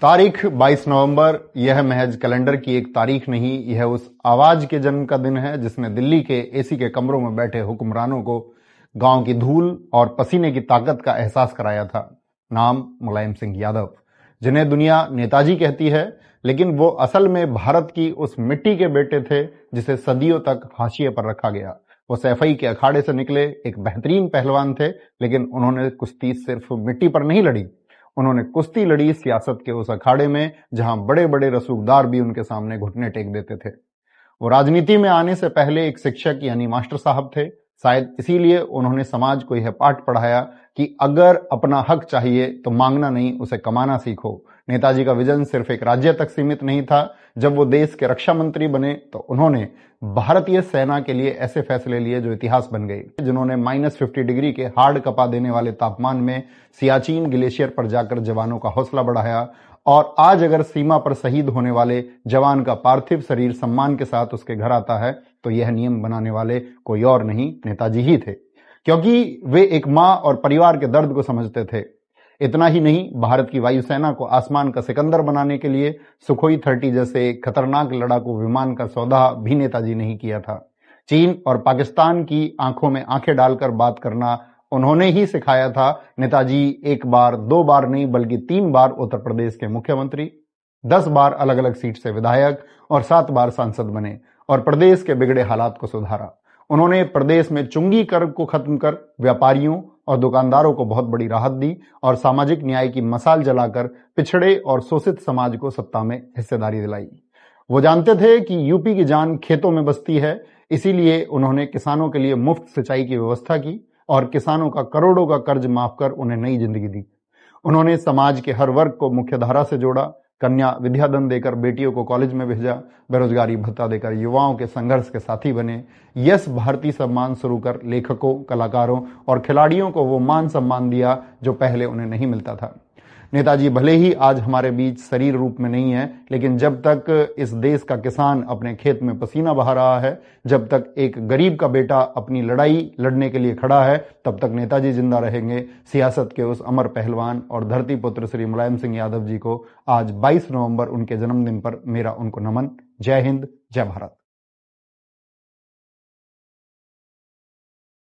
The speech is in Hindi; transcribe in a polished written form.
तारीख 22 नवंबर, यह महज कैलेंडर की एक तारीख नहीं, यह उस आवाज के जन्म का दिन है जिसने दिल्ली के एसी के कमरों में बैठे हुक्मरानों को गांव की धूल और पसीने की ताकत का एहसास कराया था। नाम मुलायम सिंह यादव, जिन्हें दुनिया नेताजी कहती है, लेकिन वो असल में भारत की उस मिट्टी के बेटे थे जिसे सदियों तक हाशिए पर रखा गया। वो सैफई के अखाड़े से निकले एक बेहतरीन पहलवान थे, लेकिन उन्होंने कुश्ती सिर्फ मिट्टी पर नहीं लड़ी, उन्होंने कुश्ती लड़ी सियासत के उस अखाड़े में जहां बड़े बड़े रसूखदार भी उनके सामने घुटने टेक देते थे। वो राजनीति में आने से पहले एक शिक्षक यानी मास्टर साहब थे। शायद इसीलिए उन्होंने समाज को यह पाठ पढ़ाया कि अगर अपना हक चाहिए तो मांगना नहीं, उसे कमाना सीखो। नेताजी का विजन सिर्फ एक राज्य तक सीमित नहीं था। जब वो देश के रक्षा मंत्री बने तो उन्होंने भारतीय सेना के लिए ऐसे फैसले लिए जो इतिहास बन गए, जिन्होंने -50 डिग्री के हार्ड कपा देने वाले तापमान में सियाचिन ग्लेशियर पर जाकर जवानों का हौसला बढ़ाया। और आज अगर सीमा पर शहीद होने वाले जवान का पार्थिव शरीर सम्मान के साथ उसके घर आता है तो यह नियम बनाने वाले कोई और नहीं, नेताजी ही थे, क्योंकि वे एक मां और परिवार के दर्द को समझते थे। इतना ही नहीं, भारत की वायुसेना को आसमान का सिकंदर बनाने के लिए सुखोई 30 जैसे खतरनाक लड़ाकू विमान का सौदा भी नेताजी ने ही किया था। चीन और पाकिस्तान की आंखों में आंखें डालकर बात करना उन्होंने ही सिखाया था। नेताजी एक बार, दो बार नहीं बल्कि 3 बार उत्तर प्रदेश के मुख्यमंत्री, 10 बार अलग अलग सीट से विधायक और 7 बार सांसद बने और प्रदेश के बिगड़े हालात को सुधारा। उन्होंने प्रदेश में चुंगी कर को खत्म कर व्यापारियों और दुकानदारों को बहुत बड़ी राहत दी और सामाजिक न्याय की मशाल जलाकर पिछड़े और शोषित समाज को सत्ता में हिस्सेदारी दिलाई। वो जानते थे कि यूपी की जान खेतों में बसती है, इसीलिए उन्होंने किसानों के लिए मुफ्त सिंचाई की व्यवस्था की और किसानों का करोड़ों का कर्ज माफ कर उन्हें नई जिंदगी दी। उन्होंने समाज के हर वर्ग को मुख्यधारा से जोड़ा, कन्या विद्याधन देकर बेटियों को कॉलेज में भेजा, बेरोजगारी भत्ता देकर युवाओं के संघर्ष के साथी बने, यस भारती सम्मान शुरू कर लेखकों, कलाकारों और खिलाड़ियों को वो मान सम्मान दिया जो पहले उन्हें नहीं मिलता था। नेताजी भले ही आज हमारे बीच शरीर रूप में नहीं है, लेकिन जब तक इस देश का किसान अपने खेत में पसीना बहा रहा है, जब तक एक गरीब का बेटा अपनी लड़ाई लड़ने के लिए खड़ा है, तब तक नेताजी जिंदा रहेंगे। सियासत के उस अमर पहलवान और धरती पुत्र श्री मुलायम सिंह यादव जी को आज 22 नवंबर उनके जन्मदिन पर मेरा उनको नमन। जय हिंद, जय भारत।